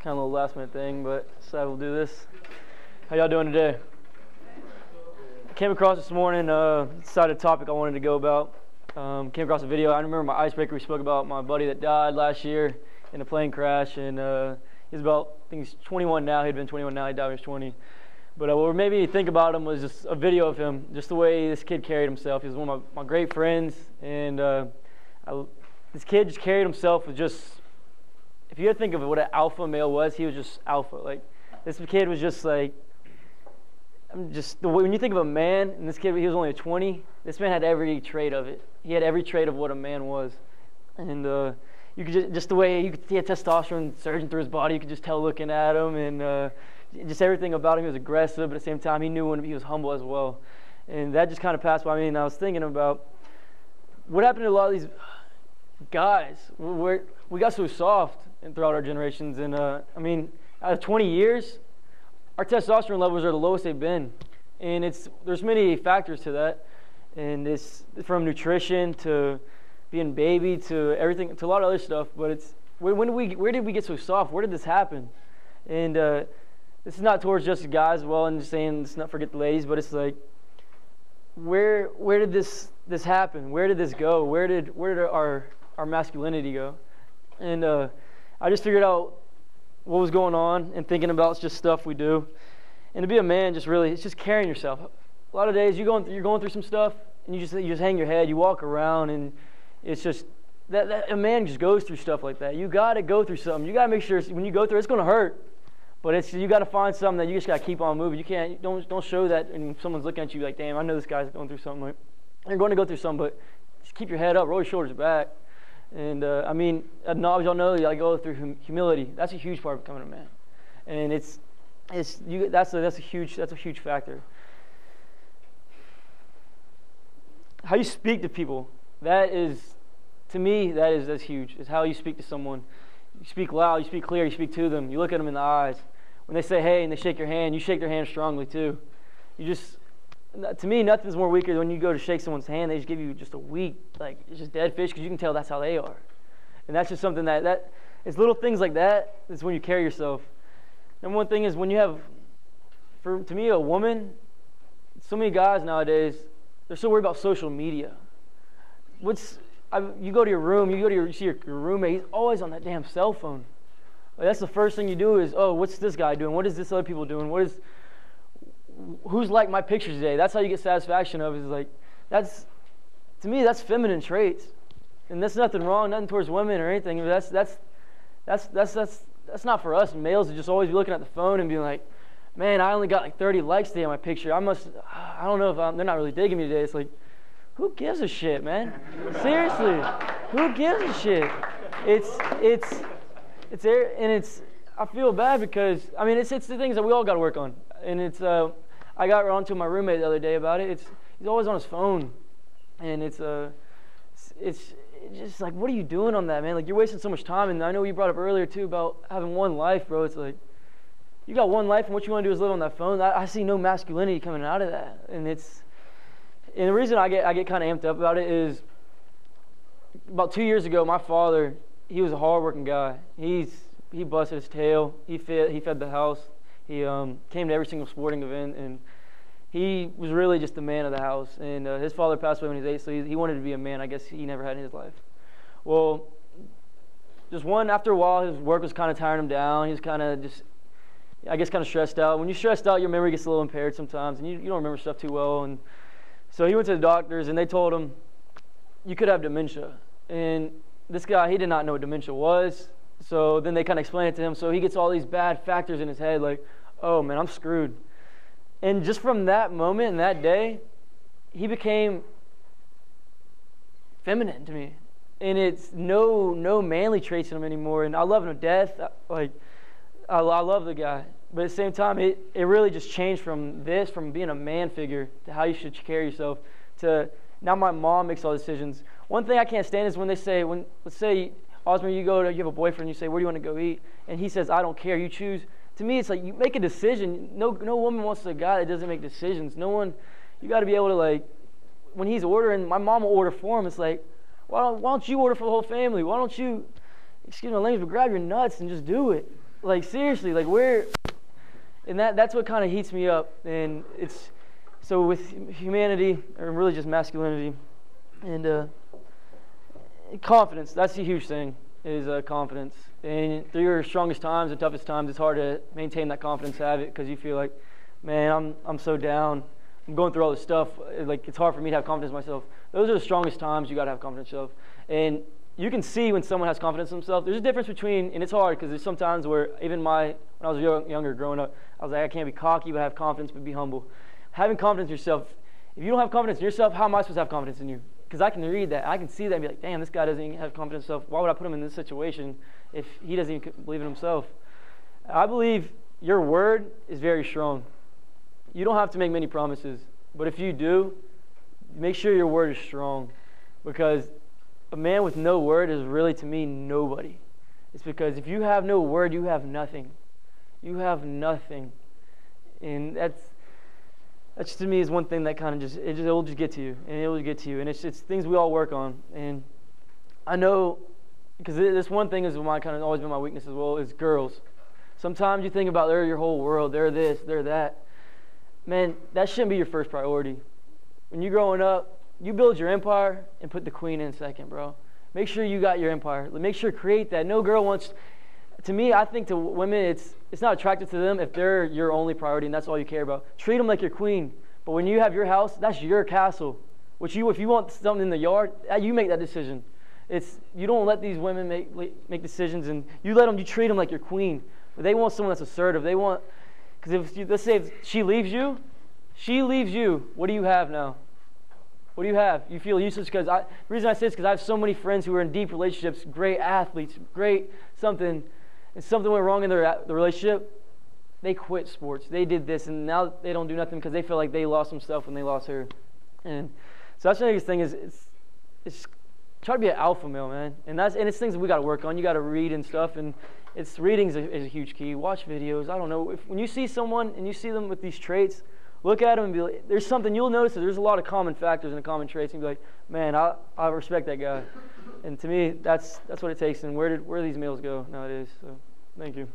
Kind of a little last minute thing, but decided we'll do this. How y'all doing today? Came across this morning, decided a topic I wanted to go about. Came across a video. I remember my icebreaker. We spoke about my buddy that died last year in a plane crash, and he's about, I think he's 21 now. He'd been 21 now. He died when he was 20. But what made me think about him was just a video of him, just the way this kid carried himself. He was one of my great friends, and this kid just carried himself with just, if you had to think of what an alpha male was, he was just alpha. Like, this kid was just like, when you think of a man, and this kid, he was only 20, this man had every trait of it. He had every trait of what a man was. And you could just the way, he had testosterone surging through his body, you could just tell looking at him, and just everything about him. He was aggressive, but at the same time, he knew when he was humble as well. And that just kind of passed by me, and I was thinking about what happened to a lot of these guys. We got so soft throughout our generations, and I mean, out of 20 years, our testosterone levels are the lowest they've been, and there's many factors to that, and it's from nutrition to being baby to everything, to a lot of other stuff. But it's where did we get so soft? Where did this happen? And this is not towards just guys, well, and just saying let's not forget the ladies, but it's like where did this happen? Where did this go? Where did our masculinity go? And I just figured out what was going on and thinking about just stuff we do. And to be a man, it's just carrying yourself. A lot of days you're going through some stuff, and you just hang your head, you walk around, and it's just that a man just goes through stuff like that. You got to go through something. You got to make sure when you go through, it's going to hurt, but you got to find something that you just got to keep on moving. You don't show that, and someone's looking at you like, damn, I know this guy's going through something. Like, you're going to go through something, but just keep your head up, roll your shoulders back. And I mean, y'all know I go through humility. That's a huge part of becoming a man, and that's a huge factor. How you speak to people, to me that's huge. Is how you speak to someone. You speak loud, you speak clear, you speak to them. You look at them in the eyes. When they say hey and they shake your hand, you shake their hand strongly too. To me, nothing's more weaker than when you go to shake someone's hand, they just give you just a weak, like, it's just dead fish, because you can tell that's how they are. And that's just something that it's little things like that is when you carry yourself. Number one thing is when you have, to me, a woman, so many guys nowadays, they're so worried about social media. You go to your room, you see your roommate, he's always on that damn cell phone. Like, that's the first thing you do is, oh, what's this guy doing? What is this other people doing? Who's liked my pictures today? That's how you get satisfaction of it. Is like, to me, that's feminine traits, and that's nothing wrong, nothing towards women or anything. That's not for us males to just always be looking at the phone and being like, man, I only got like 30 likes today on my picture. I don't know if they're not really digging me today. It's like, who gives a shit, man? Seriously, who gives a shit? I feel bad because I mean it's the things that we all got to work on, and I got on to my roommate the other day about it. He's always on his phone, and it's just like, what are you doing on that, man? Like, you're wasting so much time. And I know you brought up earlier too about having one life, bro. It's like, you got one life, and what you want to do is live on that phone. I see no masculinity coming out of that, and the reason I get kind of amped up about it is about 2 years ago, my father, he was a hardworking guy. He busted his tail. He fed the house. He came to every single sporting event, and he was really just the man of the house. And his father passed away when he was 8, so he wanted to be a man. I guess he never had in his life. Well, after a while, his work was kind of tiring him down. He was kind of kind of stressed out. When you're stressed out, your memory gets a little impaired sometimes, and you don't remember stuff too well. And so he went to the doctors, and they told him, you could have dementia. And this guy, he did not know what dementia was. So then they kind of explained it to him. So he gets all these bad factors in his head, like, oh, man, I'm screwed. And just from that moment and that day, he became feminine to me. And it's no manly traits in him anymore. And I love him to death. I love the guy. But at the same time, it really just changed from being a man figure to how you should carry yourself to now my mom makes all the decisions. One thing I can't stand is when let's say, Osmond, you have a boyfriend, you say, where do you want to go eat? And he says, I don't care, you choose. To me, it's like, you make a decision. No woman wants a guy that doesn't make decisions. You got to be able to, like, when he's ordering, my mom will order for him. It's like, why don't you order for the whole family? Why don't you, excuse my language, but grab your nuts and just do it. Like, seriously, like, and that's what kind of heats me up. And it's, so with humanity, or really just masculinity, and confidence, that's a huge thing, is confidence. And through your strongest times and toughest times, it's hard to maintain that confidence habit because you feel like, man, I'm so down. I'm going through all this stuff. Like, it's hard for me to have confidence in myself. Those are the strongest times you got to have confidence in yourself. And you can see when someone has confidence in themselves. There's a difference between, and it's hard because there's sometimes where even when I was younger growing up, I was like, I can't be cocky, but have confidence, but be humble. Having confidence in yourself, if you don't have confidence in yourself, how am I supposed to have confidence in you? Because I can read that. I can see that and be like, damn, this guy doesn't even have confidence in himself. Why would I put him in this situation if he doesn't even believe in himself? I believe your word is very strong. You don't have to make many promises, but if you do, make sure your word is strong, because a man with no word is really, to me, nobody. It's because if you have no word, you have nothing. You have nothing. And that's to me is one thing that kind of it'll just get to you, and it'll get to you. And it's things we all work on. And I know, because this one thing is kind of always been my weakness as well, is girls. Sometimes you think about they're your whole world, they're this, they're that. Man, that shouldn't be your first priority. When you're growing up, you build your empire and put the queen in second, bro. Make sure you got your empire. Make sure create that. No girl wants. To me, I think to women, it's not attractive to them if they're your only priority and that's all you care about. Treat them like your queen. But when you have your house, that's your castle. If you want something in the yard, you make that decision. You don't let these women make decisions, and you treat them like your queen. But they want someone that's assertive. Because let's say if she leaves you, what do you have now? What do you have? You feel useless because the reason I say this is because I have so many friends who are in deep relationships, great athletes, great something, and something went wrong in the relationship. They quit sports. They did this, and now they don't do nothing because they feel like they lost themselves when they lost her. And so that's the biggest thing is it's try to be an alpha male, man. And it's things that we got to work on. You got to read and stuff, and reading is a huge key. Watch videos. I don't know when you see someone and you see them with these traits. Look at them and be like, there's something you'll notice that there's a lot of common factors and common traits, and be like, man, I respect that guy. And to me, that's what it takes. And where do these males go nowadays? So, thank you.